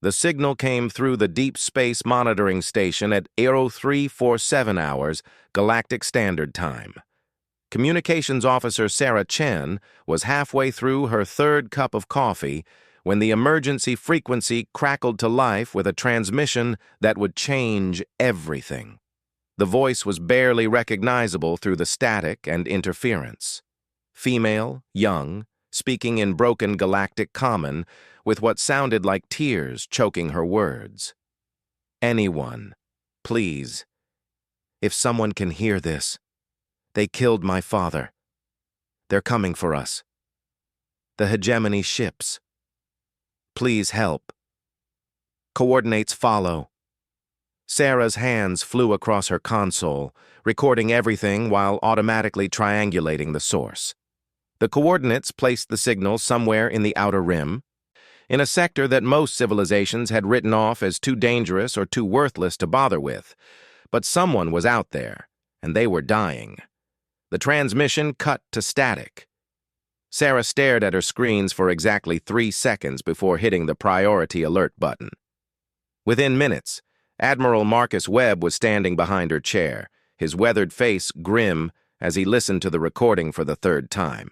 The signal came through the Deep Space Monitoring Station at 0347 hours, Galactic Standard Time. Communications Officer Sarah Chen was halfway through her third cup of coffee when the emergency frequency crackled to life with a transmission that would change everything. The voice was barely recognizable through the static and interference. Female, young, speaking in broken galactic common, with what sounded like tears choking her words. Anyone, please. If someone can hear this. They killed my father. They're coming for us. The hegemony ships. Please help. Coordinates follow. Sarah's hands flew across her console, recording everything while automatically triangulating the source. The coordinates placed the signal somewhere in the outer rim, in a sector that most civilizations had written off as too dangerous or too worthless to bother with. But someone was out there, and they were dying. The transmission cut to static. Sarah stared at her screens for exactly 3 seconds before hitting the priority alert button. Within minutes, Admiral Marcus Webb was standing behind her chair, his weathered face grim as he listened to the recording for the third time.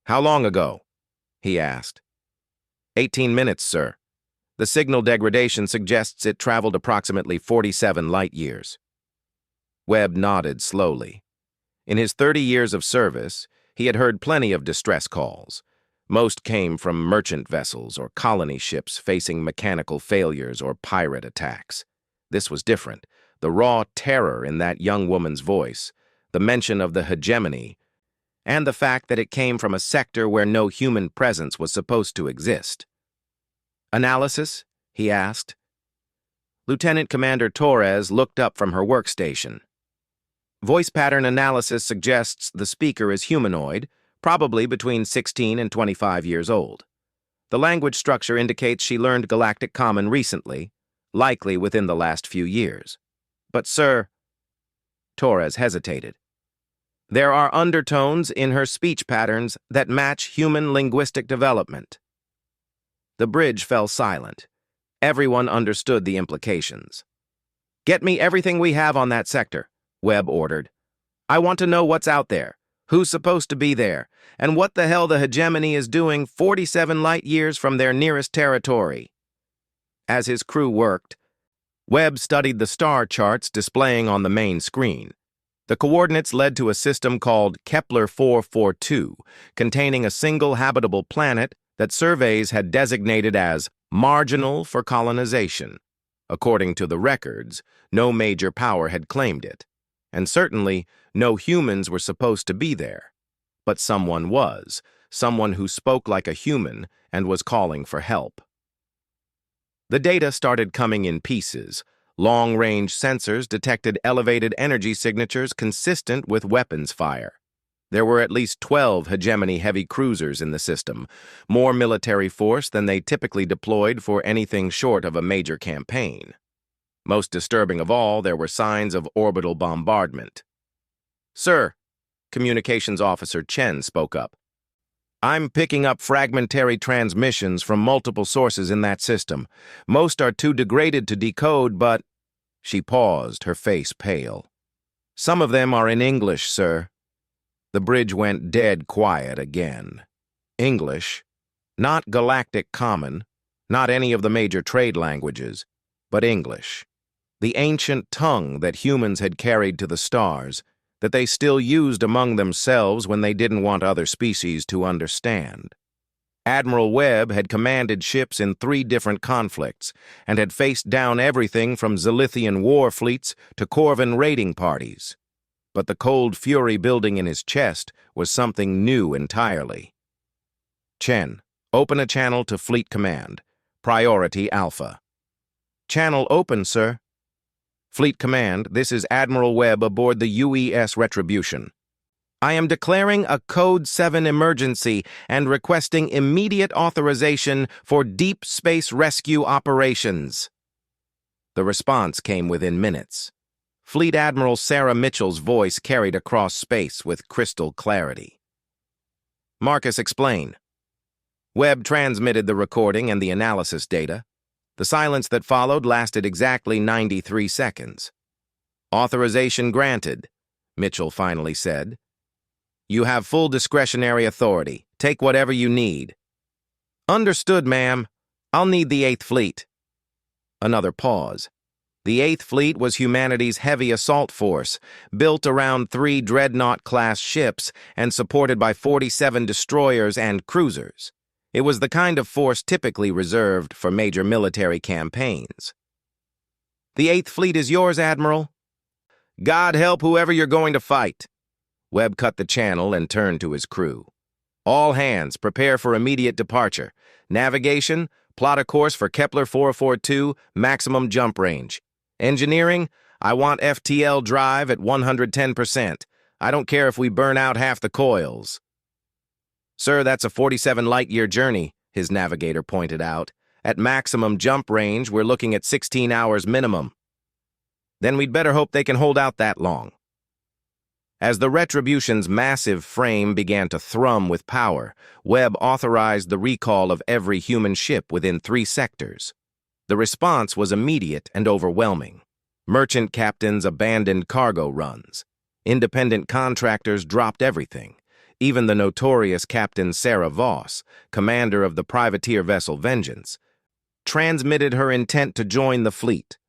"How long ago?" he asked. 18 minutes, sir. The signal degradation suggests it traveled approximately 47 light-years. Webb nodded slowly. In his 30 years of service, he had heard plenty of distress calls. Most came from merchant vessels or colony ships facing mechanical failures or pirate attacks. This was different. The raw terror in that young woman's voice, the mention of the hegemony, and the fact that it came from a sector where no human presence was supposed to exist. "Analysis?" he asked. Lieutenant Commander Torres looked up from her workstation. "Voice pattern analysis suggests the speaker is humanoid, probably between 16 and 25 years old. The language structure indicates she learned Galactic Common recently, likely within the last few years. But, sir," Torres hesitated, "there are undertones in her speech patterns that match human linguistic development." The bridge fell silent. Everyone understood the implications. "Get me everything we have on that sector," Webb ordered. "I want to know what's out there, who's supposed to be there, and what the hell the hegemony is doing 47 light-years from their nearest territory." As his crew worked, Webb studied the star charts displaying on the main screen. The coordinates led to a system called Kepler 442, containing a single habitable planet that surveys had designated as marginal for colonization. According to the records, no major power had claimed it, and certainly no humans were supposed to be there. But someone was, someone who spoke like a human and was calling for help. The data started coming in pieces. Long-range sensors detected elevated energy signatures consistent with weapons fire. There were at least 12 hegemony heavy cruisers in the system, more military force than they typically deployed for anything short of a major campaign. Most disturbing of all, there were signs of orbital bombardment. "Sir," Communications Officer Chen spoke up, "I'm picking up fragmentary transmissions from multiple sources in that system. Most are too degraded to decode, but—" She paused, her face pale. "Some of them are in English, sir." The bridge went dead quiet again. English, not Galactic Common, not any of the major trade languages, but English. The ancient tongue that humans had carried to the stars, that they still used among themselves when they didn't want other species to understand. Admiral Webb had commanded ships in 3 different conflicts and had faced down everything from Zilithian war fleets to Corvan raiding parties. But the cold fury building in his chest was something new entirely. "Chen, open a channel to Fleet Command. Priority Alpha." "Channel open, sir." "Fleet Command, this is Admiral Webb aboard the UES Retribution. I am declaring a Code 7 emergency and requesting immediate authorization for deep space rescue operations." The response came within minutes. Fleet Admiral Sarah Mitchell's voice carried across space with crystal clarity. "Marcus, explain." Webb transmitted the recording and the analysis data. The silence that followed lasted exactly 93 seconds. "Authorization granted," Mitchell finally said. "You have full discretionary authority. Take whatever you need." "Understood, ma'am. I'll need the 8th Fleet." Another pause. The 8th Fleet was humanity's heavy assault force, built around 3 Dreadnought-class ships and supported by 47 destroyers and cruisers. It was the kind of force typically reserved for major military campaigns. "The 8th Fleet is yours, Admiral." "God help whoever you're going to fight." Webb cut the channel and turned to his crew. "All hands, prepare for immediate departure. Navigation, plot a course for Kepler 442, maximum jump range. Engineering, I want FTL drive at 110%. I don't care if we burn out half the coils." "Sir, that's a 47 light-year journey," his navigator pointed out. "At maximum jump range, we're looking at 16 hours minimum." "Then we'd better hope they can hold out that long." As the Retribution's massive frame began to thrum with power, Webb authorized the recall of every human ship within 3 sectors. The response was immediate and overwhelming. Merchant captains abandoned cargo runs. Independent contractors dropped everything. Even the notorious Captain Sarah Voss, commander of the privateer vessel Vengeance, transmitted her intent to join the fleet.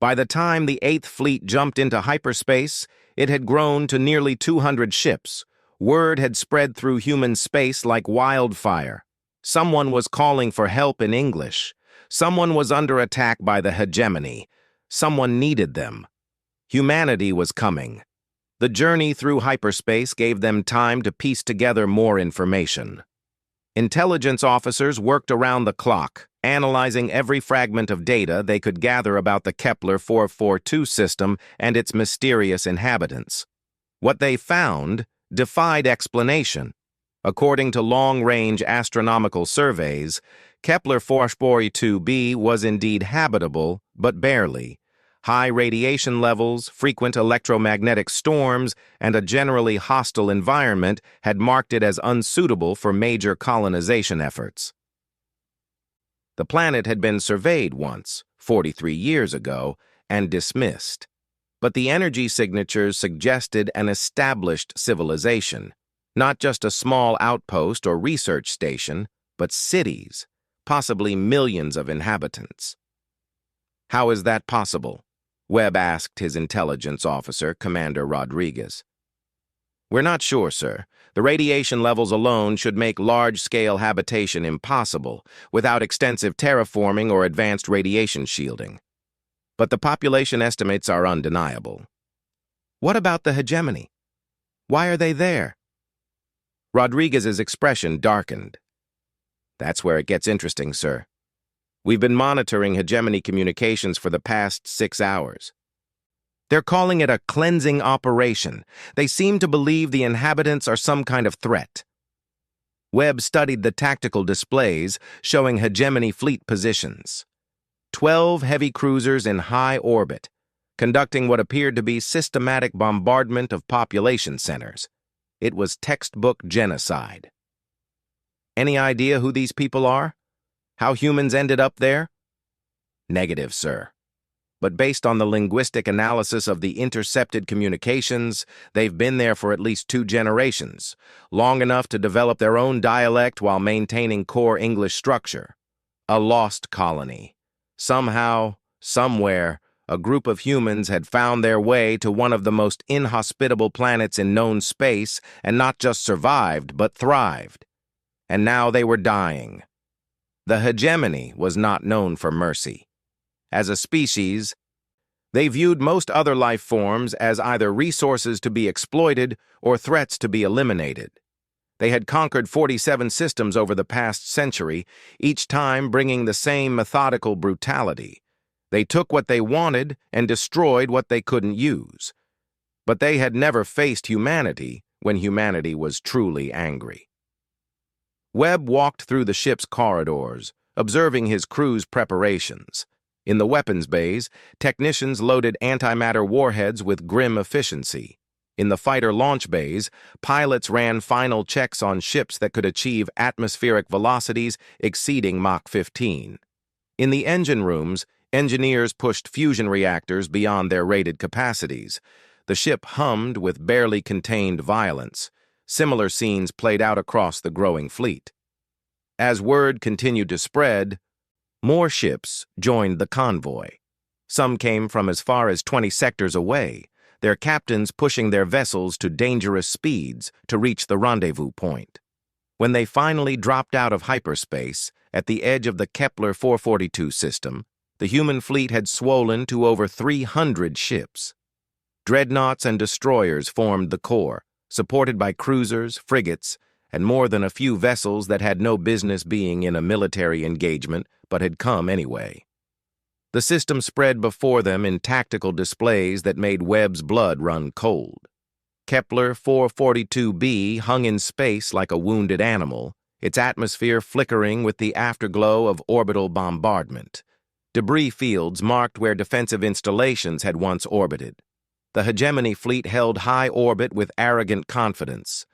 By the time the 8th Fleet jumped into hyperspace, it had grown to nearly 200 ships. Word had spread through human space like wildfire. Someone was calling for help in English. Someone was under attack by the hegemony. Someone needed them. Humanity was coming. The journey through hyperspace gave them time to piece together more information. Intelligence officers worked around the clock, analyzing every fragment of data they could gather about the Kepler 442 system and its mysterious inhabitants. What they found defied explanation. According to long-range astronomical surveys, Kepler 442b was indeed habitable, but barely. High radiation levels, frequent electromagnetic storms, and a generally hostile environment had marked it as unsuitable for major colonization efforts. The planet had been surveyed once, 43 years ago, and dismissed. But the energy signatures suggested an established civilization, not just a small outpost or research station, but cities, possibly millions of inhabitants. "How is that possible?" Webb asked his intelligence officer, Commander Rodriguez. "We're not sure, sir. The radiation levels alone should make large-scale habitation impossible without extensive terraforming or advanced radiation shielding. But the population estimates are undeniable." "What about the hegemony? Why are they there?" Rodriguez's expression darkened. "That's where it gets interesting, sir. We've been monitoring hegemony communications for the past 6 hours. They're calling it a cleansing operation. They seem to believe the inhabitants are some kind of threat." Webb studied the tactical displays showing hegemony fleet positions. 12 heavy cruisers in high orbit, conducting what appeared to be systematic bombardment of population centers. It was textbook genocide. "Any idea who these people are? How humans ended up there?" "Negative, sir. But based on the linguistic analysis of the intercepted communications, they've been there for at least 2 generations, long enough to develop their own dialect while maintaining core English structure. A lost colony. Somehow, somewhere, a group of humans had found their way to one of the most inhospitable planets in known space and not just survived, but thrived. And now they were dying. The hegemony was not known for mercy. As a species, they viewed most other life forms as either resources to be exploited or threats to be eliminated. They had conquered 47 systems over the past century, each time bringing the same methodical brutality. They took what they wanted and destroyed what they couldn't use. But they had never faced humanity when humanity was truly angry. Webb walked through the ship's corridors, observing his crew's preparations. In the weapons bays, technicians loaded antimatter warheads with grim efficiency. In the fighter launch bays, pilots ran final checks on ships that could achieve atmospheric velocities exceeding Mach 15. In the engine rooms, engineers pushed fusion reactors beyond their rated capacities. The ship hummed with barely contained violence. Similar scenes played out across the growing fleet. As word continued to spread, more ships joined the convoy. Some came from as far as 20 sectors away, their captains pushing their vessels to dangerous speeds to reach the rendezvous point. When they finally dropped out of hyperspace, at the edge of the Kepler 442 system, the human fleet had swollen to over 300 ships. Dreadnoughts and destroyers formed the core, supported by cruisers, frigates, and more than a few vessels that had no business being in a military engagement but had come anyway. The system spread before them in tactical displays that made Webb's blood run cold. Kepler 442b hung in space like a wounded animal, its atmosphere flickering with the afterglow of orbital bombardment. Debris fields marked where defensive installations had once orbited. The hegemony fleet held high orbit with arrogant confidence,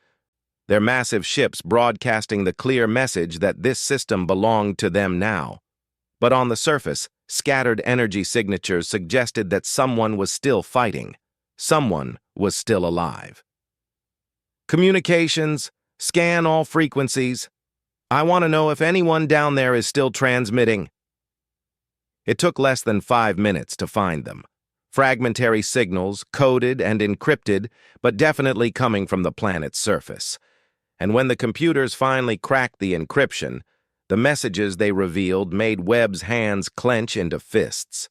their massive ships broadcasting the clear message that this system belonged to them now. But on the surface, scattered energy signatures suggested that someone was still fighting. Someone was still alive. Communications, scan all frequencies. I want to know if anyone down there is still transmitting. It took less than 5 minutes to find them. Fragmentary signals, coded and encrypted, but definitely coming from the planet's surface. And when the computers finally cracked the encryption, the messages they revealed made Webb's hands clench into fists.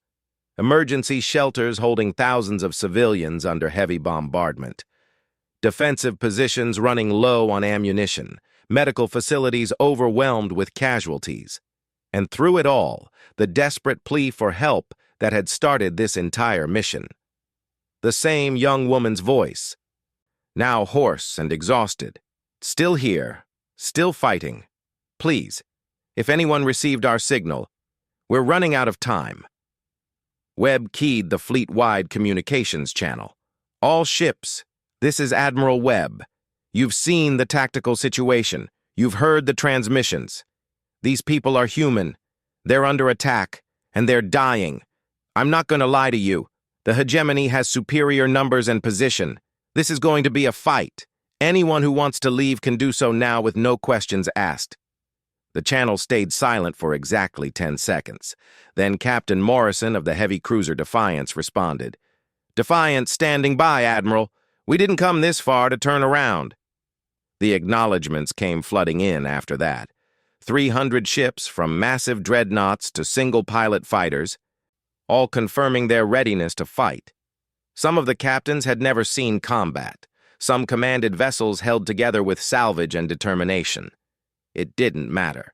Emergency shelters holding thousands of civilians under heavy bombardment. Defensive positions running low on ammunition. Medical facilities overwhelmed with casualties. And through it all, the desperate plea for help that had started this entire mission. The same young woman's voice, now hoarse and exhausted. Still here, still fighting. Please, if anyone received our signal, we're running out of time. Webb keyed the fleet-wide communications channel. All ships, this is Admiral Webb. You've seen the tactical situation. You've heard the transmissions. These people are human. They're under attack, and they're dying. I'm not going to lie to you. The hegemony has superior numbers and position. This is going to be a fight. Anyone who wants to leave can do so now with no questions asked. The channel stayed silent for exactly 10 seconds. Then Captain Morrison of the heavy cruiser Defiance responded. Defiance standing by, Admiral. We didn't come this far to turn around. The acknowledgments came flooding in after that. 300 ships, from massive dreadnoughts to single-pilot fighters, all confirming their readiness to fight. Some of the captains had never seen combat. Some commanded vessels held together with salvage and determination. It didn't matter.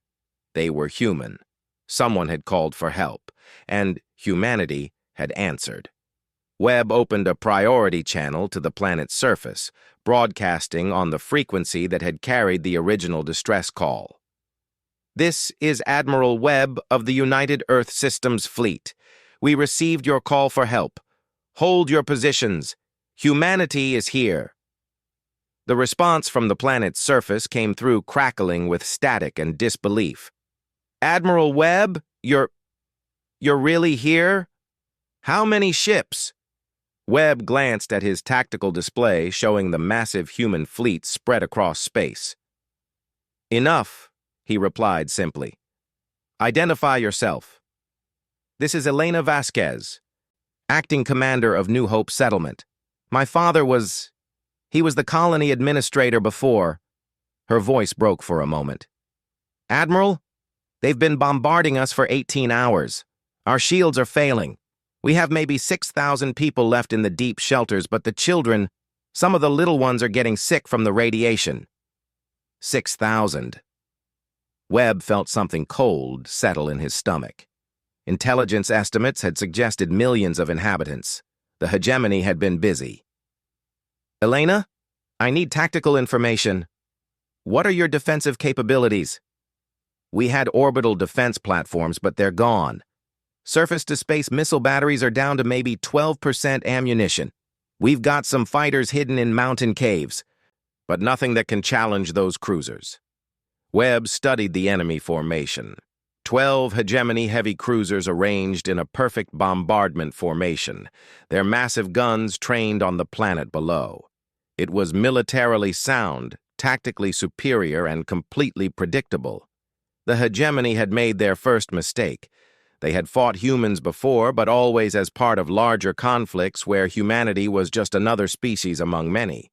They were human. Someone had called for help, and humanity had answered. Webb opened a priority channel to the planet's surface, broadcasting on the frequency that had carried the original distress call. This is Admiral Webb of the United Earth Systems Fleet. We received your call for help. Hold your positions. Humanity is here. The response from the planet's surface came through crackling with static and disbelief. Admiral Webb, you're really here? How many ships? Webb glanced at his tactical display showing the massive human fleet spread across space. Enough, he replied simply. Identify yourself. This is Elena Vasquez, acting commander of New Hope Settlement. My father was... He was the colony administrator before. Her voice broke for a moment. Admiral, they've been bombarding us for 18 hours. Our shields are failing. We have maybe 6,000 people left in the deep shelters, but the children, some of the little ones are getting sick from the radiation. 6,000. Webb felt something cold settle in his stomach. Intelligence estimates had suggested millions of inhabitants. The hegemony had been busy. Elena, I need tactical information. What are your defensive capabilities? We had orbital defense platforms, but they're gone. Surface-to-space missile batteries are down to maybe 12% ammunition. We've got some fighters hidden in mountain caves, but nothing that can challenge those cruisers. Webb studied the enemy formation. 12 hegemony heavy cruisers arranged in a perfect bombardment formation, their massive guns trained on the planet below. It was militarily sound, tactically superior, and completely predictable. The hegemony had made their first mistake. They had fought humans before, but always as part of larger conflicts where humanity was just another species among many.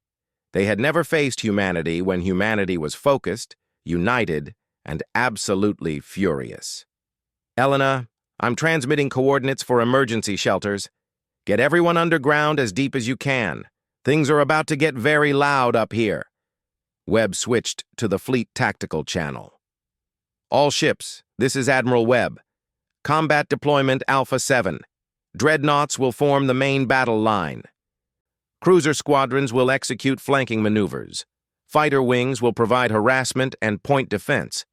They had never faced humanity when humanity was focused, united, and absolutely furious. Elena, I'm transmitting coordinates for emergency shelters. Get everyone underground as deep as you can. Things are about to get very loud up here. Webb switched to the Fleet Tactical Channel. All ships, this is Admiral Webb. Combat Deployment Alpha 7. Dreadnoughts will form the main battle line. Cruiser squadrons will execute flanking maneuvers. Fighter wings will provide harassment and point defense.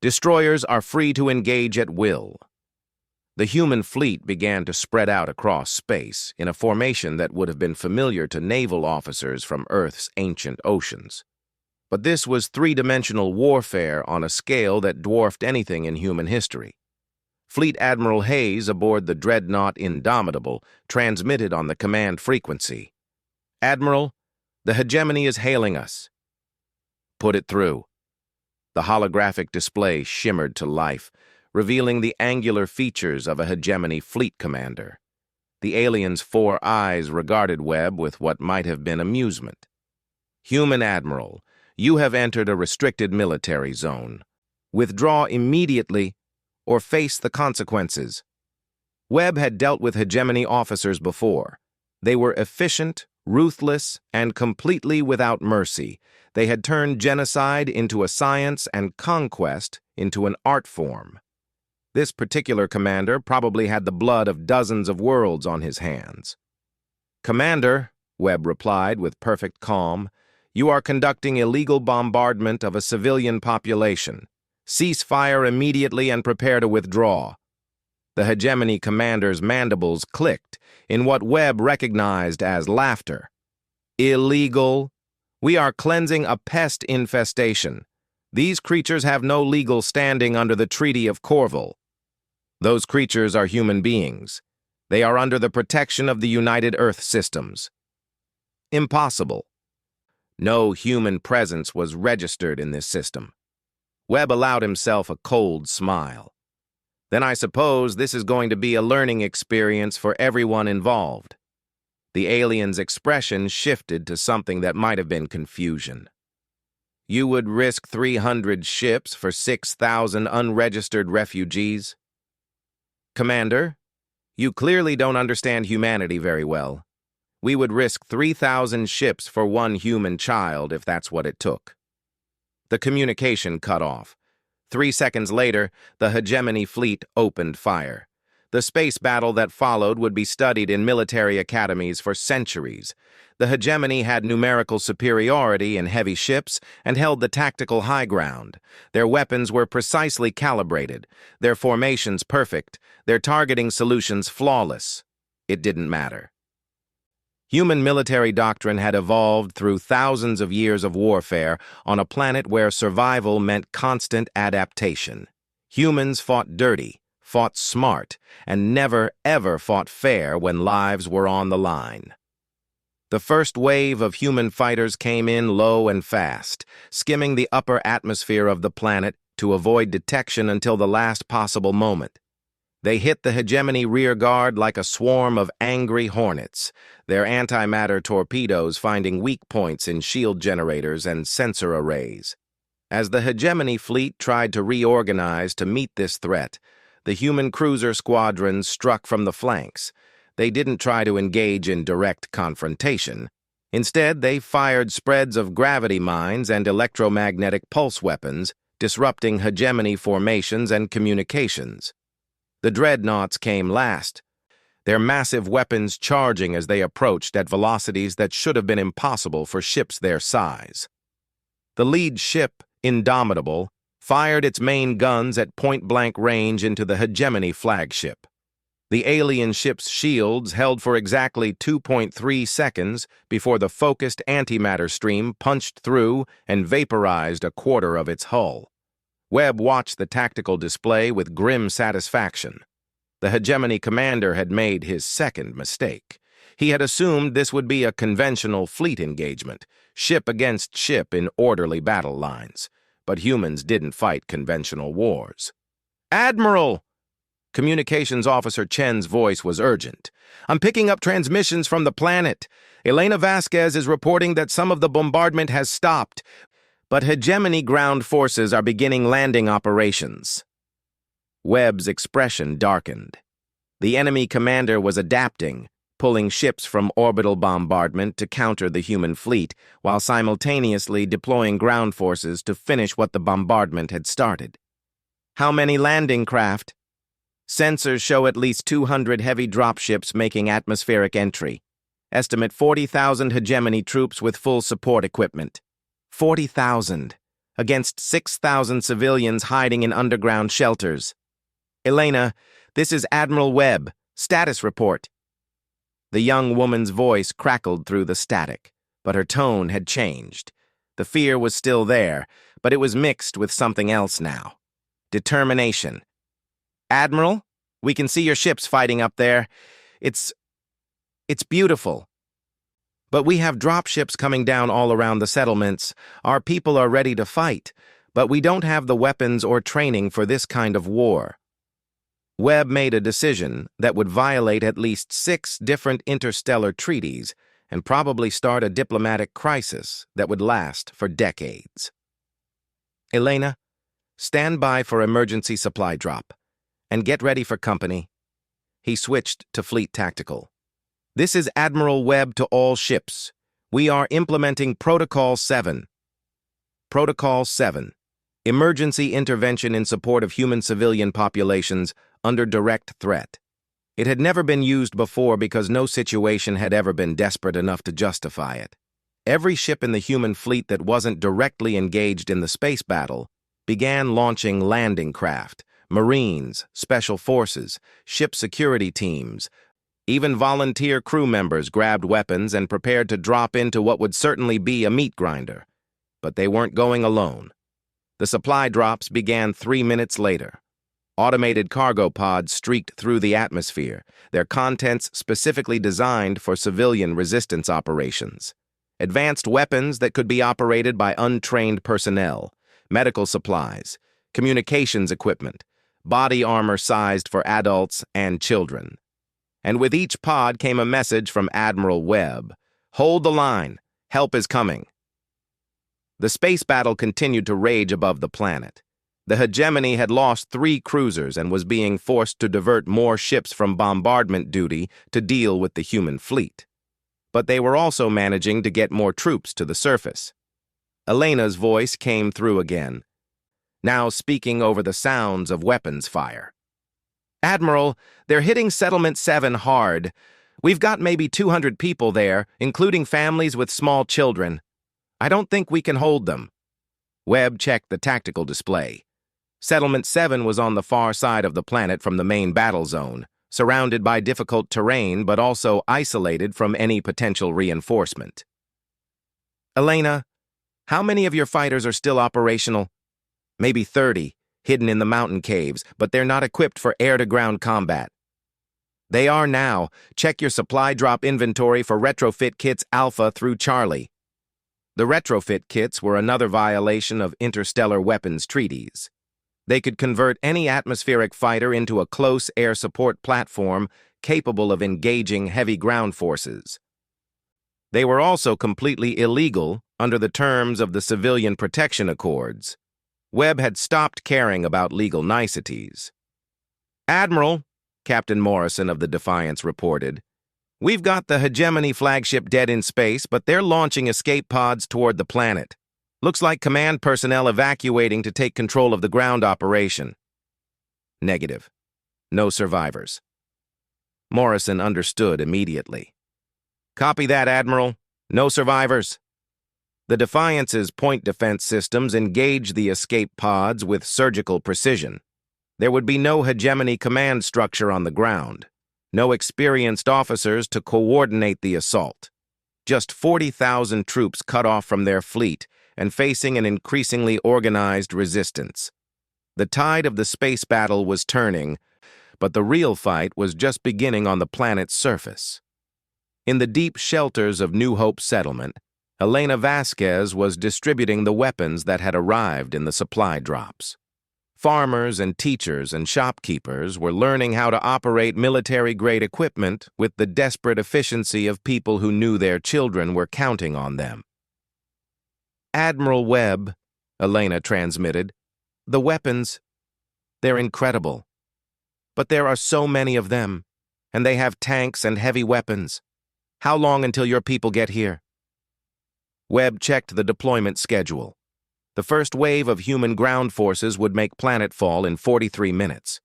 Destroyers are free to engage at will. The human fleet began to spread out across space in a formation that would have been familiar to naval officers from Earth's ancient oceans. But this was three-dimensional warfare on a scale that dwarfed anything in human history. Fleet Admiral Hayes aboard the dreadnought Indomitable transmitted on the command frequency. Admiral, the hegemony is hailing us. Put it through. The holographic display shimmered to life, revealing the angular features of a hegemony fleet commander. The alien's 4 eyes regarded Webb with what might have been amusement. Human Admiral, you have entered a restricted military zone. Withdraw immediately or face the consequences. Webb had dealt with hegemony officers before. They were efficient, ruthless, and completely without mercy. They had turned genocide into a science and conquest into an art form. This particular commander probably had the blood of dozens of worlds on his hands. Commander, Webb replied with perfect calm, you are conducting illegal bombardment of a civilian population. Cease fire immediately and prepare to withdraw. The hegemony commander's mandibles clicked in what Webb recognized as laughter. Illegal? We are cleansing a pest infestation. These creatures have no legal standing under the Treaty of Corval. Those creatures are human beings. They are under the protection of the United Earth Systems. Impossible. No human presence was registered in this system. Webb allowed himself a cold smile. Then I suppose this is going to be a learning experience for everyone involved. The alien's expression shifted to something that might have been confusion. You would risk 300 ships for 6,000 unregistered refugees? Commander, you clearly don't understand humanity very well. We would risk 3,000 ships for one human child if that's what it took. The communication cut off. 3 seconds later, the hegemony fleet opened fire. The space battle that followed would be studied in military academies for centuries. The hegemony had numerical superiority in heavy ships and held the tactical high ground. Their weapons were precisely calibrated, their formations perfect, their targeting solutions flawless. It didn't matter. Human military doctrine had evolved through thousands of years of warfare on a planet where survival meant constant adaptation. Humans fought dirty, fought smart, and never, ever fought fair when lives were on the line. The first wave of human fighters came in low and fast, skimming the upper atmosphere of the planet to avoid detection until the last possible moment. They hit the hegemony rear guard like a swarm of angry hornets, their antimatter torpedoes finding weak points in shield generators and sensor arrays. As the hegemony fleet tried to reorganize to meet this threat, the human cruiser squadrons struck from the flanks. They didn't try to engage in direct confrontation. Instead, they fired spreads of gravity mines and electromagnetic pulse weapons, disrupting hegemony formations and communications. The dreadnoughts came last, their massive weapons charging as they approached at velocities that should have been impossible for ships their size. The lead ship, Indomitable, fired its main guns at point-blank range into the hegemony flagship. The alien ship's shields held for exactly 2.3 seconds before the focused antimatter stream punched through and vaporized a quarter of its hull. Webb watched the tactical display with grim satisfaction. The hegemony commander had made his second mistake. He had assumed this would be a conventional fleet engagement, ship against ship in orderly battle lines. But humans didn't fight conventional wars. "Admiral!" Communications Officer Chen's voice was urgent. "I'm picking up transmissions from the planet. Elena Vasquez is reporting that some of the bombardment has stopped, but hegemony ground forces are beginning landing operations." Webb's expression darkened. The enemy commander was adapting, pulling ships from orbital bombardment to counter the human fleet, while simultaneously deploying ground forces to finish what the bombardment had started. "How many landing craft?" "Sensors show at least 200 heavy dropships making atmospheric entry. Estimate 40,000 hegemony troops with full support equipment." 40,000, against 6,000 civilians hiding in underground shelters. "Elena, this is Admiral Webb. Status report." The young woman's voice crackled through the static, but her tone had changed. The fear was still there, but it was mixed with something else now. Determination. "Admiral, we can see your ships fighting up there. It's beautiful. But we have dropships coming down all around the settlements. Our people are ready to fight, but we don't have the weapons or training for this kind of war." Webb made a decision that would violate at least 6 different interstellar treaties and probably start a diplomatic crisis that would last for decades. "Elena, stand by for emergency supply drop, and get ready for company." He switched to Fleet Tactical. "This is Admiral Webb to all ships. We are implementing Protocol 7. Protocol 7. Emergency intervention in support of human civilian populations under direct threat. It had never been used before because no situation had ever been desperate enough to justify it. Every ship in the human fleet that wasn't directly engaged in the space battle began launching landing craft, Marines, Special Forces, ship security teams. Even volunteer crew members grabbed weapons and prepared to drop into what would certainly be a meat grinder. But they weren't going alone. The supply drops began 3 minutes later. Automated cargo pods streaked through the atmosphere, their contents specifically designed for civilian resistance operations. Advanced weapons that could be operated by untrained personnel, medical supplies, communications equipment, body armor sized for adults and children. And with each pod came a message from Admiral Webb. "Hold the line. Help is coming." The space battle continued to rage above the planet. The hegemony had lost 3 cruisers and was being forced to divert more ships from bombardment duty to deal with the human fleet. But they were also managing to get more troops to the surface. Elena's voice came through again, now speaking over the sounds of weapons fire. "Admiral, they're hitting Settlement 7 hard. We've got maybe 200 people there, including families with small children. I don't think we can hold them." Webb checked the tactical display. Settlement 7 was on the far side of the planet from the main battle zone, surrounded by difficult terrain but also isolated from any potential reinforcement. "Elena, how many of your fighters are still operational?" "Maybe 30, hidden in the mountain caves, but they're not equipped for air-to-ground combat." "They are now. Check your supply drop inventory for retrofit kits Alpha through Charlie." The retrofit kits were another violation of interstellar weapons treaties. They could convert any atmospheric fighter into a close air support platform capable of engaging heavy ground forces. They were also completely illegal under the terms of the Civilian Protection Accords. Webb had stopped caring about legal niceties. "Admiral," Captain Morrison of the Defiance reported, "we've got the Hegemony flagship dead in space, but they're launching escape pods toward the planet. Looks like command personnel evacuating to take control of the ground operation." Negative. No survivors. Morrison understood immediately. "Copy that, Admiral. No survivors." The Defiance's point defense systems engaged the escape pods with surgical precision. There would be no hegemony command structure on the ground, no experienced officers to coordinate the assault. Just 40,000 troops cut off from their fleet and facing an increasingly organized resistance. The tide of the space battle was turning, but the real fight was just beginning on the planet's surface. In the deep shelters of New Hope settlement, Elena Vasquez was distributing the weapons that had arrived in the supply drops. Farmers and teachers and shopkeepers were learning how to operate military-grade equipment with the desperate efficiency of people who knew their children were counting on them. "Admiral Webb," Elena transmitted, "the weapons, they're incredible. But there are so many of them, and they have tanks and heavy weapons. How long until your people get here?" Webb checked the deployment schedule. The first wave of human ground forces would make planetfall in 43 minutes.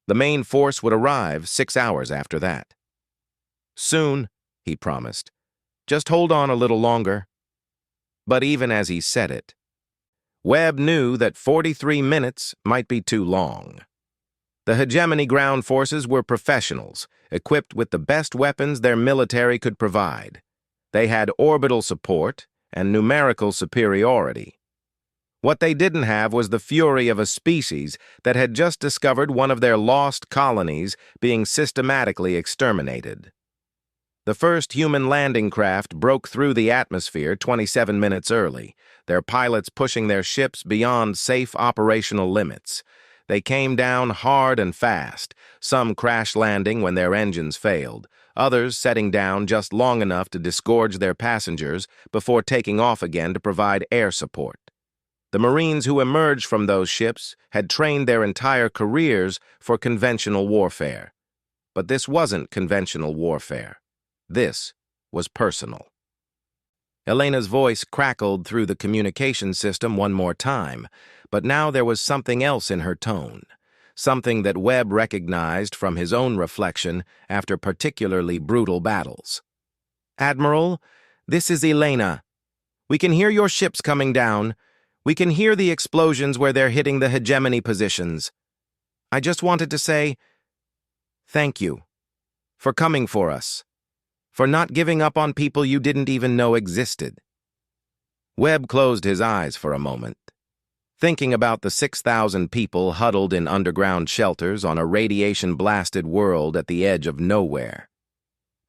The main force would arrive 6 hours after that. "Soon," he promised. "Just hold on a little longer." But even as he said it, Webb knew that 43 minutes might be too long. The hegemony ground forces were professionals, equipped with the best weapons their military could provide. They had orbital support and numerical superiority. What they didn't have was the fury of a species that had just discovered one of their lost colonies being systematically exterminated. The first human landing craft broke through the atmosphere 27 minutes early, their pilots pushing their ships beyond safe operational limits. They came down hard and fast, some crash landing when their engines failed, others setting down just long enough to disgorge their passengers before taking off again to provide air support. The Marines who emerged from those ships had trained their entire careers for conventional warfare. But this wasn't conventional warfare. This was personal. Elena's voice crackled through the communication system one more time, but now there was something else in her tone, something that Webb recognized from his own reflection after particularly brutal battles. "Admiral, this is Elena. We can hear your ships coming down. We can hear the explosions where they're hitting the hegemony positions. I just wanted to say thank you for coming for us, for not giving up on people you didn't even know existed." Webb closed his eyes for a moment, thinking about the 6,000 people huddled in underground shelters on a radiation-blasted world at the edge of nowhere.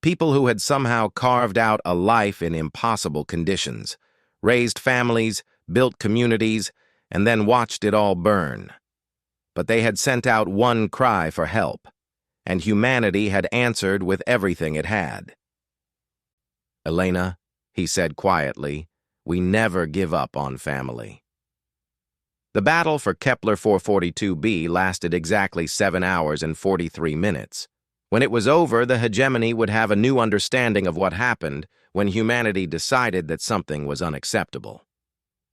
People who had somehow carved out a life in impossible conditions, raised families, built communities, and then watched it all burn. But they had sent out one cry for help, and humanity had answered with everything it had. "Elena," he said quietly, "we never give up on family." The battle for Kepler 442b lasted exactly 7 hours and 43 minutes. When it was over, the hegemony would have a new understanding of what happened when humanity decided that something was unacceptable.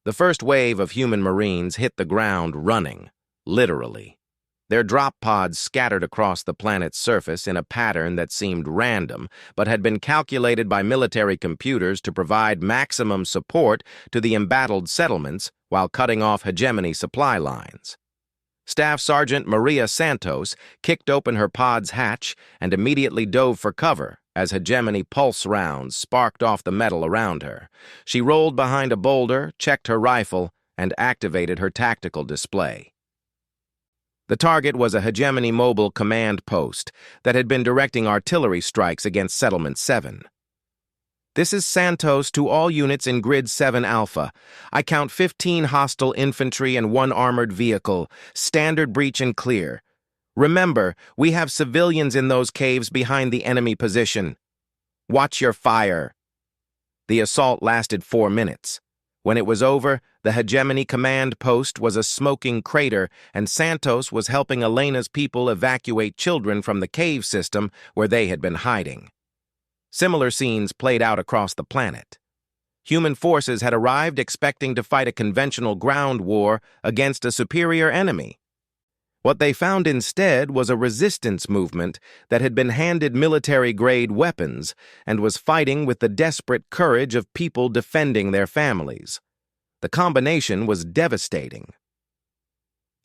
The first wave of human Marines hit the ground running, literally. Their drop pods scattered across the planet's surface in a pattern that seemed random, but had been calculated by military computers to provide maximum support to the embattled settlements while cutting off hegemony supply lines. Staff Sergeant Maria Santos kicked open her pod's hatch and immediately dove for cover as hegemony pulse rounds sparked off the metal around her. She rolled behind a boulder, checked her rifle, and activated her tactical display. The target was a hegemony mobile command post that had been directing artillery strikes against Settlement 7. "This is Santos to all units in Grid 7 Alpha. I count 15 hostile infantry and 1 armored vehicle. Standard breach and clear. Remember, we have civilians in those caves behind the enemy position. Watch your fire." The assault lasted 4 minutes. When it was over, the hegemony command post was a smoking crater, and Santos was helping Elena's people evacuate children from the cave system where they had been hiding. Similar scenes played out across the planet. Human forces had arrived expecting to fight a conventional ground war against a superior enemy. What they found instead was a resistance movement that had been handed military-grade weapons and was fighting with the desperate courage of people defending their families. The combination was devastating.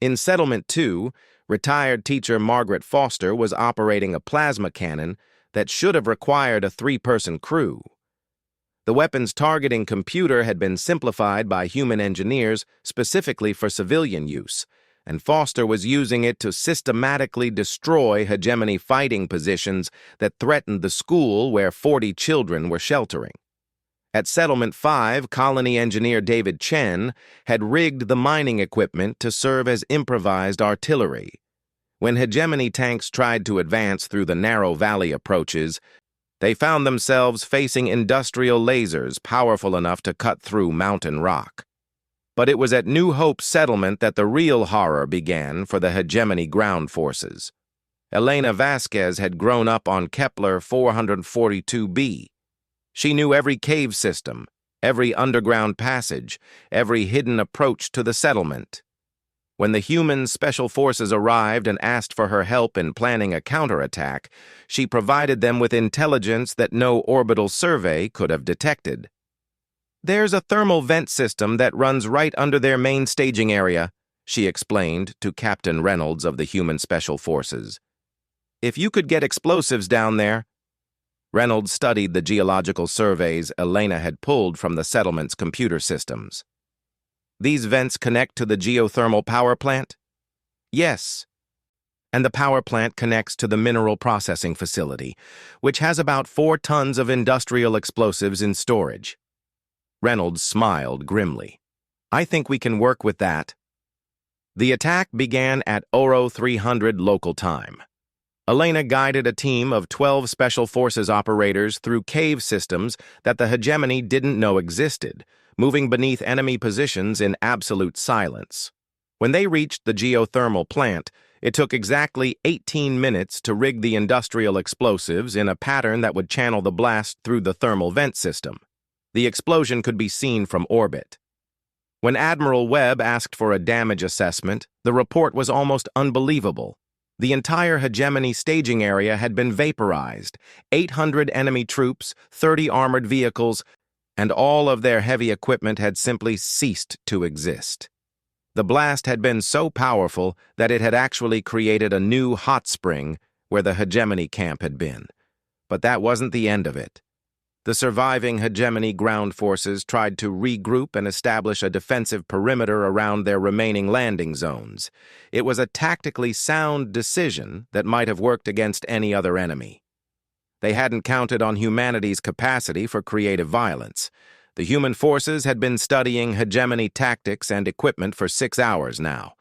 In Settlement 2, retired teacher Margaret Foster was operating a plasma cannon that should have required a 3-person crew. The weapon's targeting computer had been simplified by human engineers specifically for civilian use, and Foster was using it to systematically destroy hegemony fighting positions that threatened the school where 40 children were sheltering. At Settlement 5, colony engineer David Chen had rigged the mining equipment to serve as improvised artillery. When hegemony tanks tried to advance through the narrow valley approaches, they found themselves facing industrial lasers powerful enough to cut through mountain rock. But it was at New Hope Settlement that the real horror began for the hegemony ground forces. Elena Vasquez had grown up on Kepler 442b. She knew every cave system, every underground passage, every hidden approach to the settlement. When the human special forces arrived and asked for her help in planning a counterattack, she provided them with intelligence that no orbital survey could have detected. "There's a thermal vent system that runs right under their main staging area," she explained to Captain Reynolds of the Human Special Forces. "If you could get explosives down there." Reynolds studied the geological surveys Elena had pulled from the settlement's computer systems. "These vents connect to the geothermal power plant?" "Yes. And the power plant connects to the mineral processing facility, which has about 4 tons of industrial explosives in storage." Reynolds smiled grimly. "I think we can work with that." The attack began at Oro 300 local time. Elena guided a team of 12 Special Forces operators through cave systems that the hegemony didn't know existed, moving beneath enemy positions in absolute silence. When they reached the geothermal plant, it took exactly 18 minutes to rig the industrial explosives in a pattern that would channel the blast through the thermal vent system. The explosion could be seen from orbit. When Admiral Webb asked for a damage assessment, the report was almost unbelievable. The entire hegemony staging area had been vaporized, 800 enemy troops, 30 armored vehicles, and all of their heavy equipment had simply ceased to exist. The blast had been so powerful that it had actually created a new hot spring where the hegemony camp had been. But that wasn't the end of it. The surviving hegemony ground forces tried to regroup and establish a defensive perimeter around their remaining landing zones. It was a tactically sound decision that might have worked against any other enemy. They hadn't counted on humanity's capacity for creative violence. The human forces had been studying hegemony tactics and equipment for 6 hours now.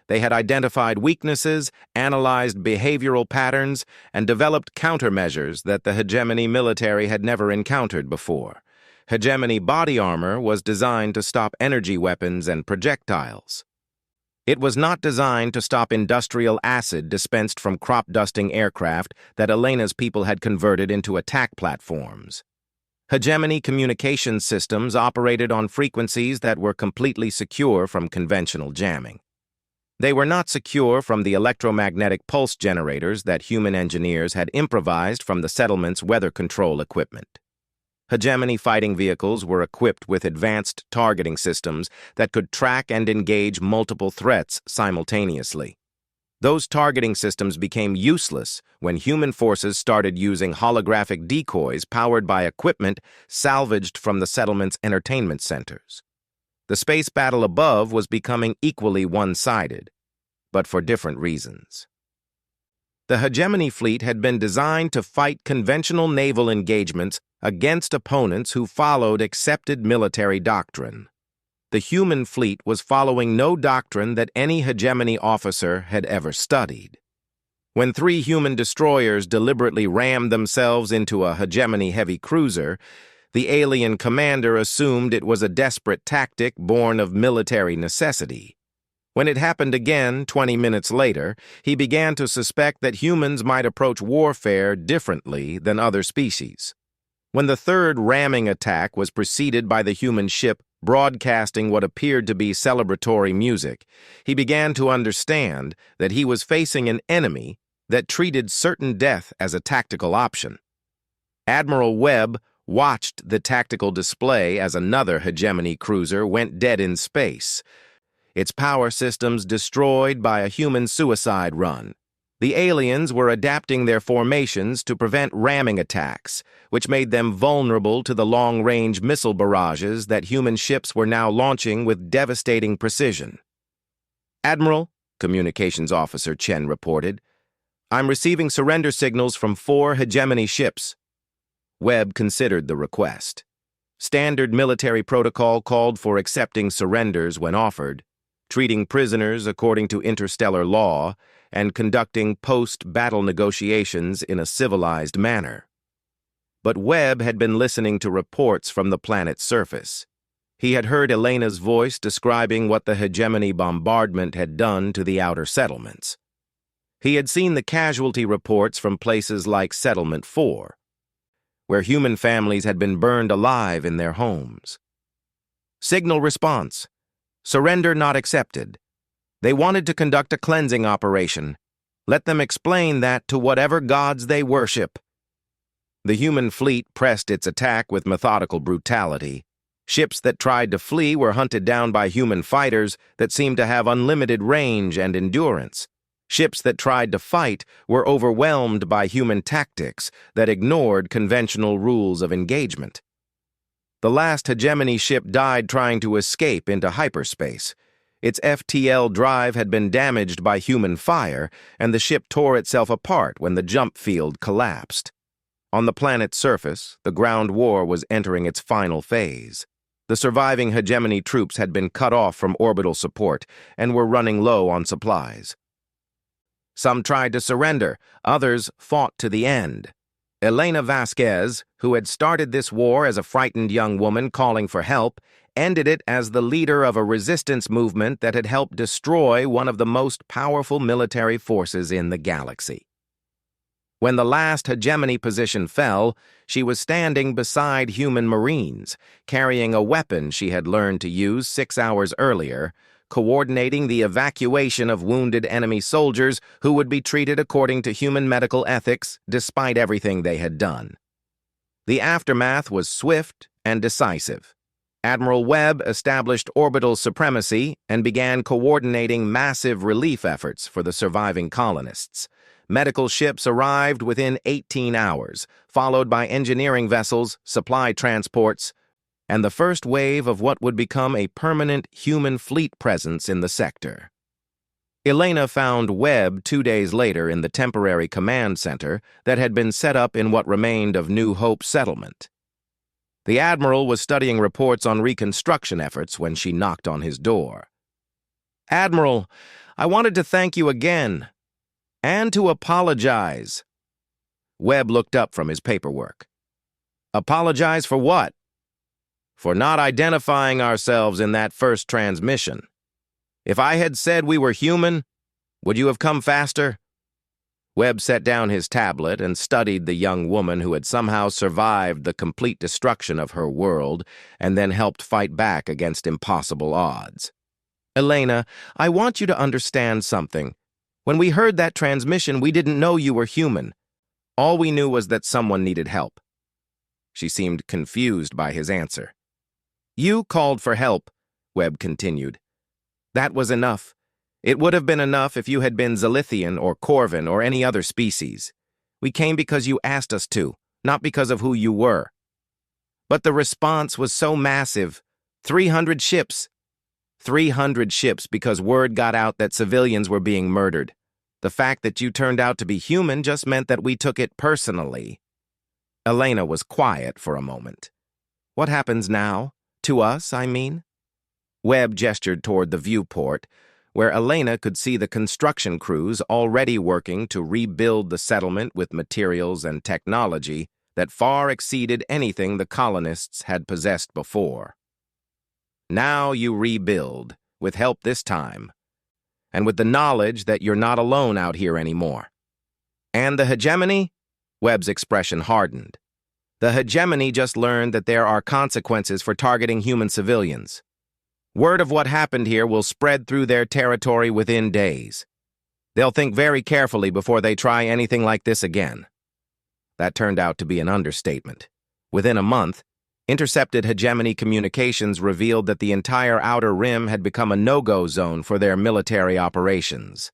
They had identified weaknesses, analyzed behavioral patterns, and developed countermeasures that the hegemony military had never encountered before. Hegemony body armor was designed to stop energy weapons and projectiles. It was not designed to stop industrial acid dispensed from crop-dusting aircraft that Elena's people had converted into attack platforms. Hegemony communication systems operated on frequencies that were completely secure from conventional jamming. They were not secure from the electromagnetic pulse generators that human engineers had improvised from the settlement's weather control equipment. Hegemony fighting vehicles were equipped with advanced targeting systems that could track and engage multiple threats simultaneously. Those targeting systems became useless when human forces started using holographic decoys powered by equipment salvaged from the settlement's entertainment centers. The space battle above was becoming equally one-sided, but for different reasons. The hegemony fleet had been designed to fight conventional naval engagements against opponents who followed accepted military doctrine. The human fleet was following no doctrine that any hegemony officer had ever studied. When 3 human destroyers deliberately rammed themselves into a hegemony heavy cruiser, the alien commander assumed it was a desperate tactic born of military necessity. When it happened again 20 minutes later, he began to suspect that humans might approach warfare differently than other species. When the third ramming attack was preceded by the human ship broadcasting what appeared to be celebratory music, he began to understand that he was facing an enemy that treated certain death as a tactical option. Admiral Webb watched the tactical display as another hegemony cruiser went dead in space, its power systems destroyed by a human suicide run. The aliens were adapting their formations to prevent ramming attacks, which made them vulnerable to the long-range missile barrages that human ships were now launching with devastating precision. "Admiral, Communications Officer Chen reported. "I'm receiving surrender signals from 4 hegemony ships." Webb considered the request. Standard military protocol called for accepting surrenders when offered, treating prisoners according to interstellar law, and conducting post-battle negotiations in a civilized manner. But Webb had been listening to reports from the planet's surface. He had heard Elena's voice describing what the hegemony bombardment had done to the outer settlements. He had seen the casualty reports from places like Settlement 4, where human families had been burned alive in their homes. Signal response: surrender not accepted. They wanted to conduct a cleansing operation. Let them explain that to whatever gods they worship. The human fleet pressed its attack with methodical brutality. Ships that tried to flee were hunted down by human fighters that seemed to have unlimited range and endurance. Ships that tried to fight were overwhelmed by human tactics that ignored conventional rules of engagement. The last hegemony ship died trying to escape into hyperspace. Its FTL drive had been damaged by human fire, and the ship tore itself apart when the jump field collapsed. On the planet's surface, the ground war was entering its final phase. The surviving hegemony troops had been cut off from orbital support and were running low on supplies. Some tried to surrender, others fought to the end. Elena Vasquez, who had started this war as a frightened young woman calling for help, ended it as the leader of a resistance movement that had helped destroy one of the most powerful military forces in the galaxy. When the last hegemony position fell, she was standing beside human Marines, carrying a weapon she had learned to use 6 hours earlier, coordinating the evacuation of wounded enemy soldiers who would be treated according to human medical ethics despite everything they had done. The aftermath was swift and decisive. Admiral Webb established orbital supremacy and began coordinating massive relief efforts for the surviving colonists. Medical ships arrived within 18 hours, followed by engineering vessels, supply transports, and the first wave of what would become a permanent human fleet presence in the sector. Elena found Webb 2 days later in the temporary command center that had been set up in what remained of New Hope settlement. The Admiral was studying reports on reconstruction efforts when she knocked on his door. "Admiral, I wanted to thank you again, and to apologize." Webb looked up from his paperwork. "Apologize for what?" "For not identifying ourselves in that first transmission. If I had said we were human, would you have come faster?" Webb set down his tablet and studied the young woman who had somehow survived the complete destruction of her world and then helped fight back against impossible odds. "Elena, I want you to understand something. When we heard that transmission, we didn't know you were human. All we knew was that someone needed help." She seemed confused by his answer. "You called for help," Webb continued. "That was enough. It would have been enough if you had been Zalithian or Corvin or any other species. We came because you asked us to, not because of who you were. But the response was so massive. 300 ships. 300 ships because word got out that civilians were being murdered. The fact that you turned out to be human just meant that we took it personally." Elena was quiet for a moment. "What happens now? To us, I mean?" Webb gestured toward the viewport, where Elena could see the construction crews already working to rebuild the settlement with materials and technology that far exceeded anything the colonists had possessed before. "Now you rebuild, with help this time, and with the knowledge that you're not alone out here anymore." "And the hegemony?" Webb's expression hardened. "The hegemony just learned that there are consequences for targeting human civilians. Word of what happened here will spread through their territory within days. They'll think very carefully before they try anything like this again." That turned out to be an understatement. Within a month, intercepted hegemony communications revealed that the entire Outer Rim had become a no-go zone for their military operations.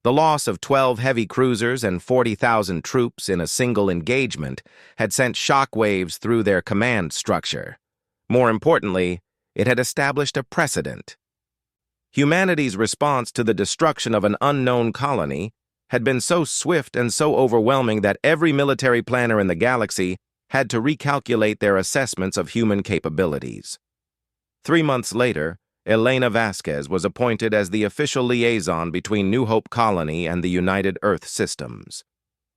The loss of 12 heavy cruisers and 40,000 troops in a single engagement had sent shockwaves through their command structure. More importantly, it had established a precedent. Humanity's response to the destruction of an unknown colony had been so swift and so overwhelming that every military planner in the galaxy had to recalculate their assessments of human capabilities. 3 months later, Elena Vasquez was appointed as the official liaison between New Hope Colony and the United Earth Systems.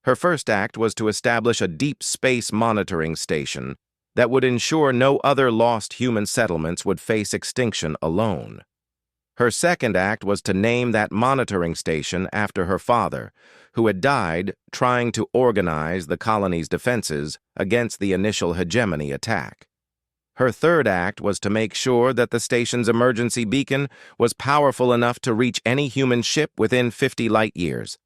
Her first act was to establish a deep space monitoring station that would ensure no other lost human settlements would face extinction alone. Her second act was to name that monitoring station after her father, who had died trying to organize the colony's defenses against the initial hegemony attack. Her third act was to make sure that the station's emergency beacon was powerful enough to reach any human ship within 50 light-years,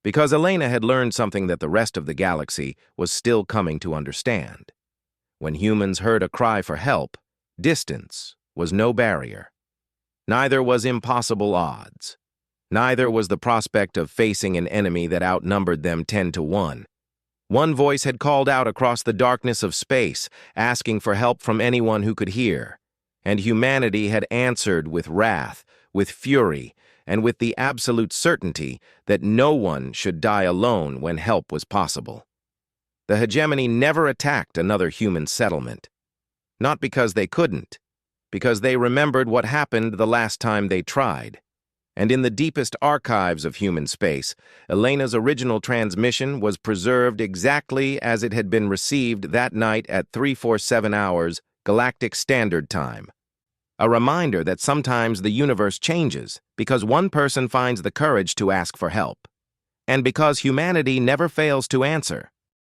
because Elena had learned something that the rest of the galaxy was still coming to understand. When humans heard a cry for help, distance was no barrier. Neither was impossible odds. Neither was the prospect of facing an enemy that outnumbered them 10-1. One voice had called out across the darkness of space, asking for help from anyone who could hear, and humanity had answered with wrath, with fury, and with the absolute certainty that no one should die alone when help was possible. The hegemony never attacked another human settlement. Not because they couldn't, because they remembered what happened the last time they tried. And in the deepest archives of human space, Elena's original transmission was preserved exactly as it had been received that night at 347 hours Galactic Standard Time. A reminder that sometimes the universe changes because one person finds the courage to ask for help, and because humanity never fails to answer.